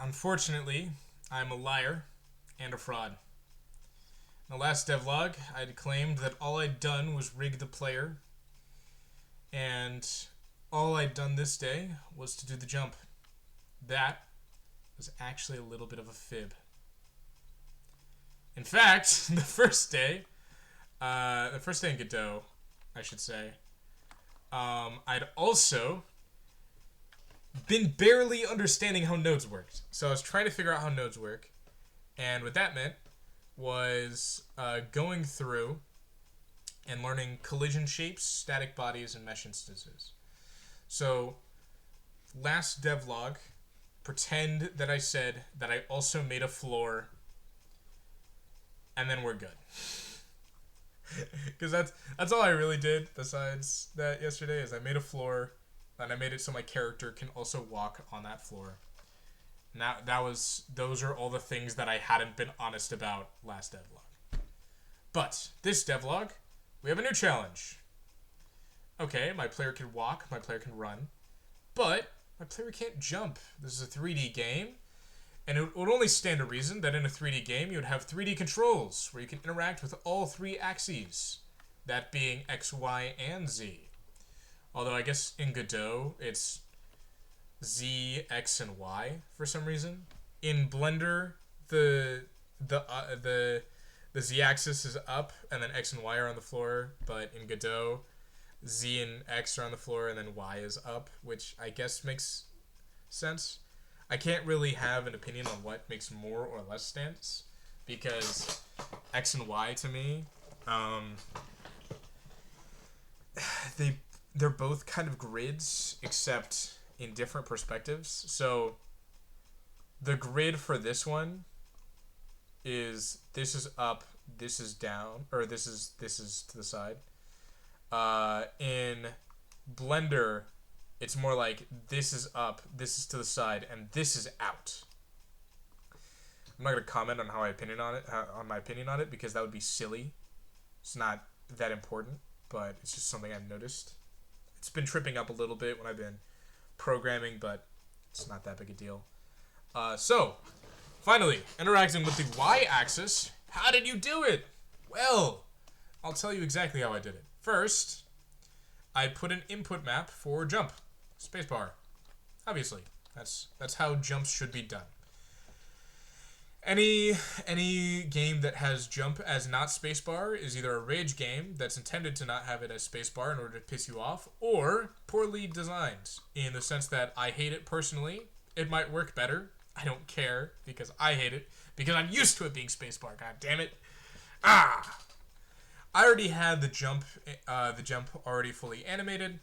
Unfortunately, I'm a liar and a fraud. In the last devlog, I'd claimed that all I'd done was rig the player, and all I'd done this day was to do the jump. That was actually a little bit of a fib. In fact, the first day in Godot, I should say, I'd also been barely understanding how nodes worked. So I was trying to figure out how nodes work, and what that meant was going through and learning collision shapes, static bodies, and mesh instances. So, last devlog, pretend that I said that I also made a floor, and then we're good. Because that's all I really did besides that yesterday, is I made a floor, and I made it so my character can also walk on that floor. Now those are all the things that I hadn't been honest about last devlog. But this devlog, we have a new challenge. Okay, my player can walk, my player can run, but my player can't jump. This is a 3D game, and it would only stand to reason that in a 3D game you would have 3D controls where you can interact with all three axes, that being X, Y, and Z. Although I guess in Godot it's Z, X, and Y for some reason. In Blender, the Z-axis is up, and then X and Y are on the floor. But in Godot, Z and X are on the floor, and then Y is up, which I guess makes sense. I can't really have an opinion on what makes more or less sense, because X and Y to me, they're both kind of grids, except in different perspectives. So the grid for this one is this is up, this is down, or this is to the side. In Blender, it's more like this is up, this is to the side, and this is out. I'm not gonna comment on my opinion on it, because that would be silly. It's not that important, but it's just something I've noticed. It's been tripping up a little bit when I've been programming, but it's not that big a deal. So, finally, interacting with the Y-axis. How did you do it? Well, I'll tell you exactly how I did it. First, I put an input map for jump. Spacebar. Obviously. That's how jumps should be done. Any game that has jump as not spacebar is either a rage game that's intended to not have it as spacebar in order to piss you off, or poorly designed, in the sense that I hate it personally. It might work better. I don't care, because I hate it, because I'm used to it being spacebar. God damn it. I already had the jump already fully animated,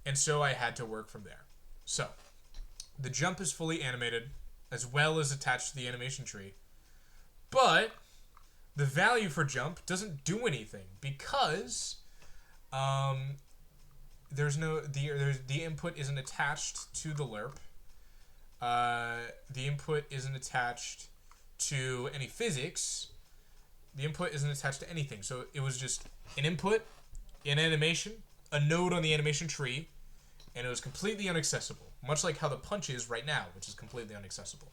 and so I had to work from there. So, the jump is fully animated, as well as attached to the animation tree. But the value for jump doesn't do anything, because the input isn't attached to the lerp. The input isn't attached to any physics. The input isn't attached to anything. So it was just an input, an animation, a node on the animation tree, and it was completely inaccessible. Much like how the punch is right now, which is completely inaccessible.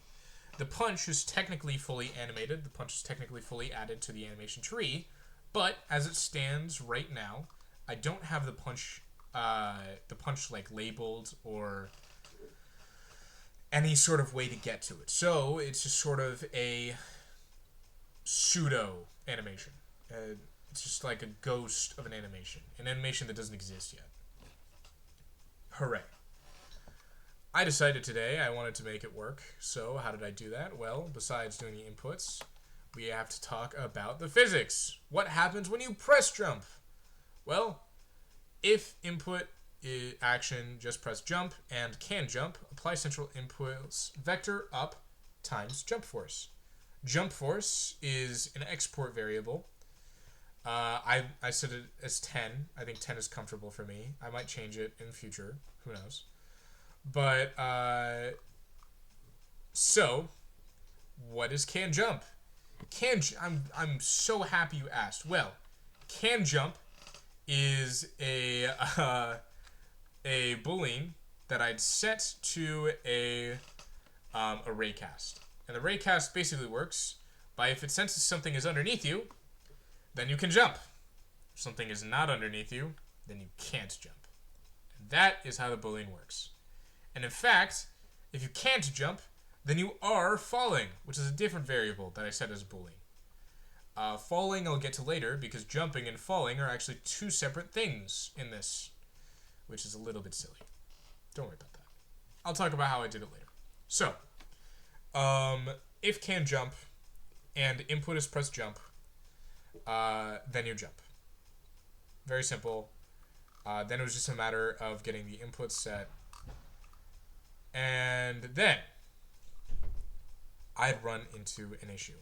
The punch is technically fully animated. The punch is technically fully added to the animation tree. But as it stands right now, I don't have the punch like labeled or any sort of way to get to it. So it's just sort of a pseudo animation. It's just like a ghost of an animation that doesn't exist yet. Hooray. I decided today I wanted to make it work. So how did I do that? Well, besides doing the inputs, we have to talk about the physics. What happens when you press jump? Well, if input action, just press jump, and can jump, apply central impulse vector up times jump force. Jump force is an export variable. I set it as 10. I think 10 is comfortable for me. I might change it in the future. Who knows? But, so, what is can jump? I'm so happy you asked. Well, can jump is a boolean that I'd set to a a raycast. And the raycast basically works by if it senses something is underneath you, then you can jump. If something is not underneath you, then you can't jump. And that is how the Boolean works. And in fact, if you can't jump, then you are falling, which is a different variable that I set as a Boolean. Falling I'll get to later, because jumping and falling are actually two separate things in this, which is a little bit silly. Don't worry about that. I'll talk about how I did it later. So, if can jump, and input is press jump, then you jump. Very simple. Then it was just a matter of getting the input set. And then I'd run into an issue.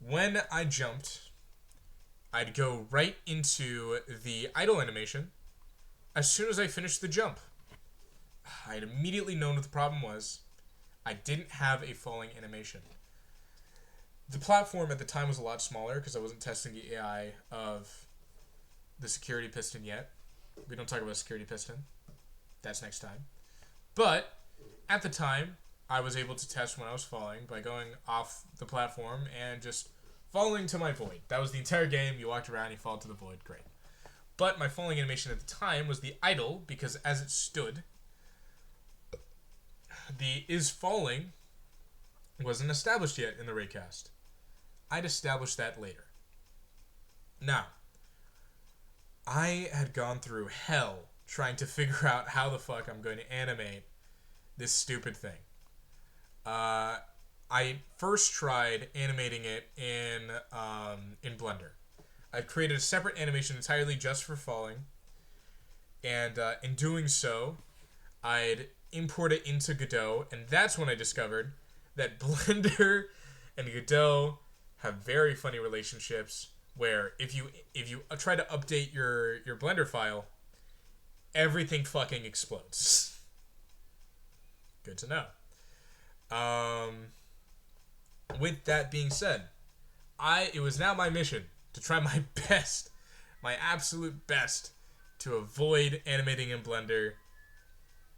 When I jumped, I'd go right into the idle animation as soon as I finished the jump. I'd immediately known what the problem was. I didn't have a falling animation. The platform at the time was a lot smaller because I wasn't testing the AI of the security piston yet. We don't talk about security piston. That's next time. But at the time, I was able to test when I was falling by going off the platform and just falling to my void. That was the entire game. You walked around, you fall to the void. Great. But my falling animation at the time was the idle, because as it stood, the is falling wasn't established yet in the raycast. I'd establish that later. Now, I had gone through hell trying to figure out how the fuck I'm going to animate this stupid thing. I first tried animating it in Blender. I'd created a separate animation entirely just for falling, and in doing so, I'd import it into Godot, and that's when I discovered that Blender and Godot have very funny relationships, where if you try to update your Blender file, everything fucking explodes. Good to know. With that being said, it was now my mission to try my best, my absolute best, to avoid animating in Blender,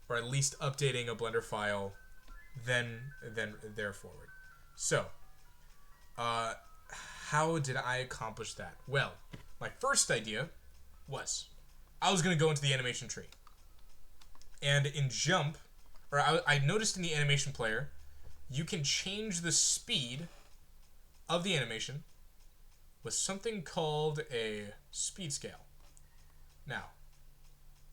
or at least updating a Blender file, then there forward. So, how did I accomplish that? Well, my first idea was I was going to go into the animation tree. And in Jump, or I noticed in the animation player, you can change the speed of the animation with something called a speed scale. Now,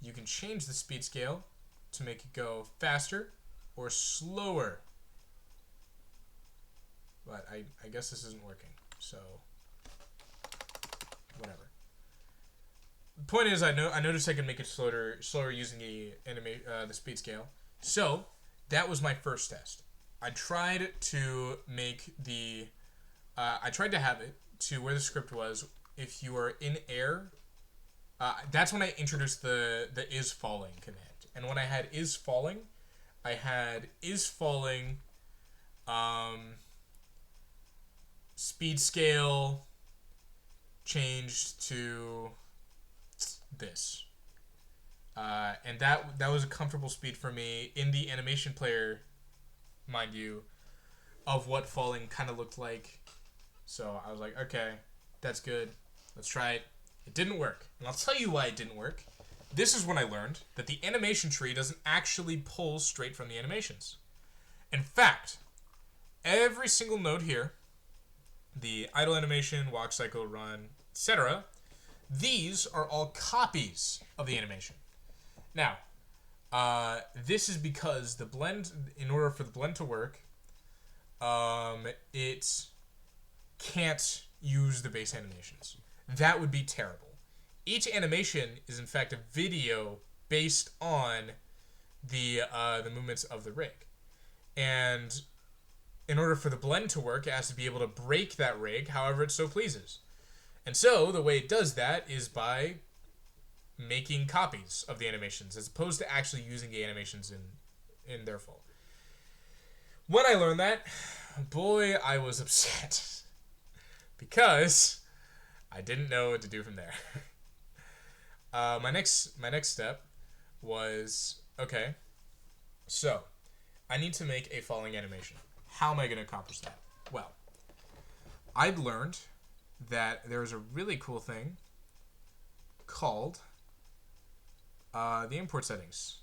you can change the speed scale to make it go faster or slower. But I guess this isn't working, so whatever. The point is, I noticed I could make it slower using the speed scale. So that was my first test. I tried to make I tried to have it to where the script was. If you are in air, that's when I introduced the is falling command. And when I had is falling, I had is falling, speed scale changed to this. And that was a comfortable speed for me in the animation player, mind you, of what falling kind of looked like. So I was like, okay, that's good. Let's try it. It didn't work. And I'll tell you why it didn't work. This is when I learned that the animation tree doesn't actually pull straight from the animations. In fact, every single node here, the idle animation, walk, cycle, run, etc., these are all copies of the animation. Now, this is because the blend, in order for the blend to work, it can't use the base animations. That would be terrible. Each animation is in fact a video based on the movements of the rig. And in order for the blend to work, it has to be able to break that rig however it so pleases. And so the way it does that is by making copies of the animations as opposed to actually using the animations in their full. When I learned that, boy, I was upset. Because I didn't know what to do from there. My next step was, okay, so I need to make a falling animation. How am I going to accomplish that? Well, I'd learned that there is a really cool thing called the import settings.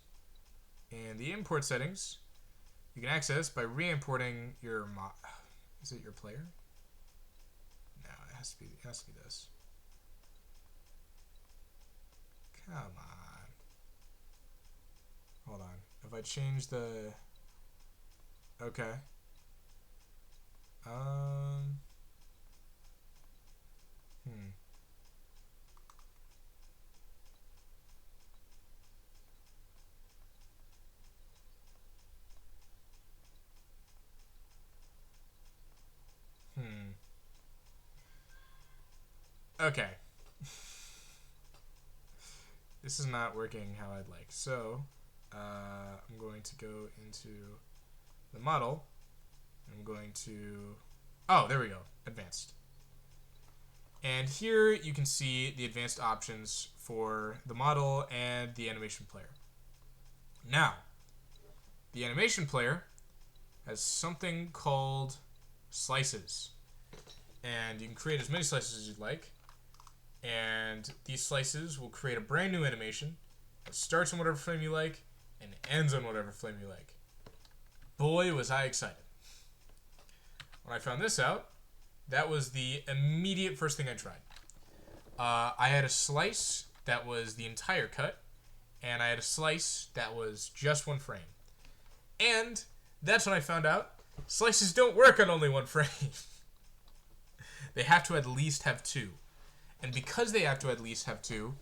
And the import settings you can access by re-importing your is it your player? No, it has to be this. Come on. Hold on. If I change the okay. Hmm. Hmm. Okay. This is not working how I'd like. So, I'm going to go into the model. I'm going to... Oh, there we go. Advanced. And here you can see the advanced options for the model and the animation player. Now, the animation player has something called slices. And you can create as many slices as you'd like. And these slices will create a brand new animation that starts on whatever frame you like and ends on whatever frame you like. Boy, was I excited. When I found this out, that was the immediate first thing I tried. I had a slice that was the entire cut, and I had a slice that was just one frame. And that's when I found out slices don't work on only one frame. They have to at least have two. And because they have to at least have two,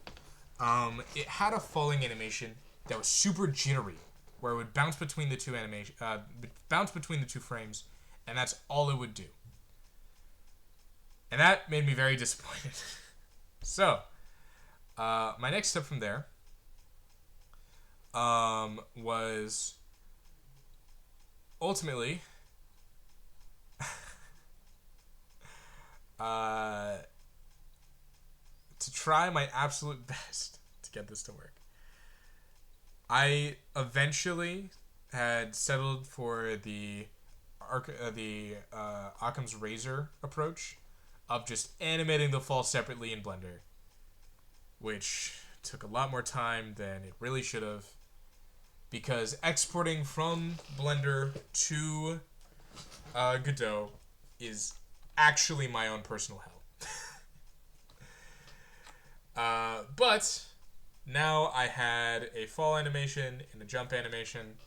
it had a falling animation that was super jittery, where it would bounce between the two frames, and that's all it would do. And that made me very disappointed. So, my next step from there was ultimately to try my absolute best to get this to work. I eventually had settled for the Occam's razor approach of just animating the fall separately in Blender, which took a lot more time than it really should have, because exporting from Blender to Godot is actually my own personal hell. But now I had a fall animation and a jump animation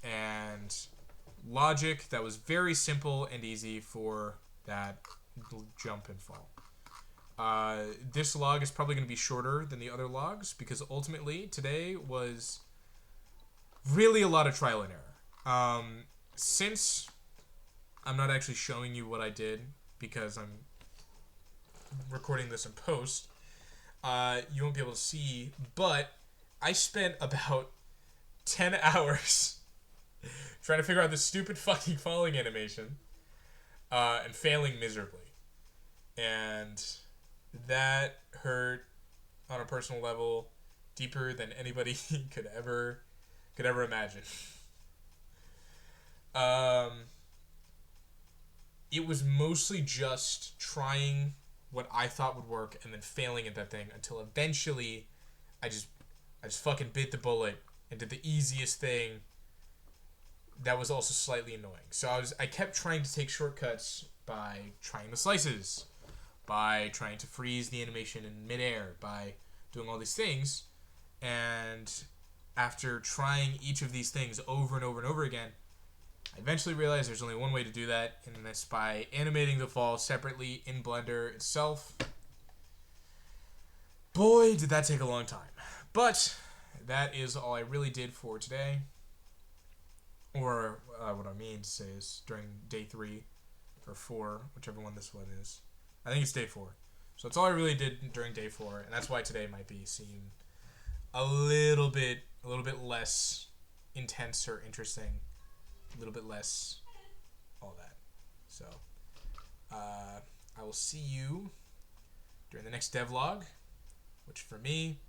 and logic that was very simple and easy for that jump and fall. This log is probably going to be shorter than the other logs because ultimately today was really a lot of trial and error. Since I'm not actually showing you what I did because I'm recording this in post, you won't be able to see, but I spent about 10 hours trying to figure out this stupid fucking falling animation and failing miserably. And that hurt on a personal level deeper than anybody could ever imagine. It was mostly just trying what I thought would work and then failing at that thing until eventually I just fucking bit the bullet and did the easiest thing that was also slightly annoying. So I kept trying to take shortcuts by trying the slices, by trying to freeze the animation in midair, by doing all these things. And after trying each of these things over and over and over again, I eventually realized there's only one way to do that, and that's by animating the fall separately in Blender itself. Boy, did that take a long time. But that is all I really did for today. Or what I mean to say is during day 3 or 4, whichever one this one is. I think it's day 4. So that's all I really did during day 4, and that's why today might seem a little bit less intense or interesting, a little bit less all that. So I will see you during the next devlog, which for me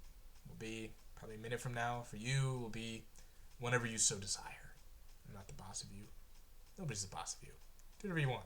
will be probably a minute from now. For you will be whenever you so desire. I'm not not the boss of you. Nobody's the boss of you. Do whatever you want.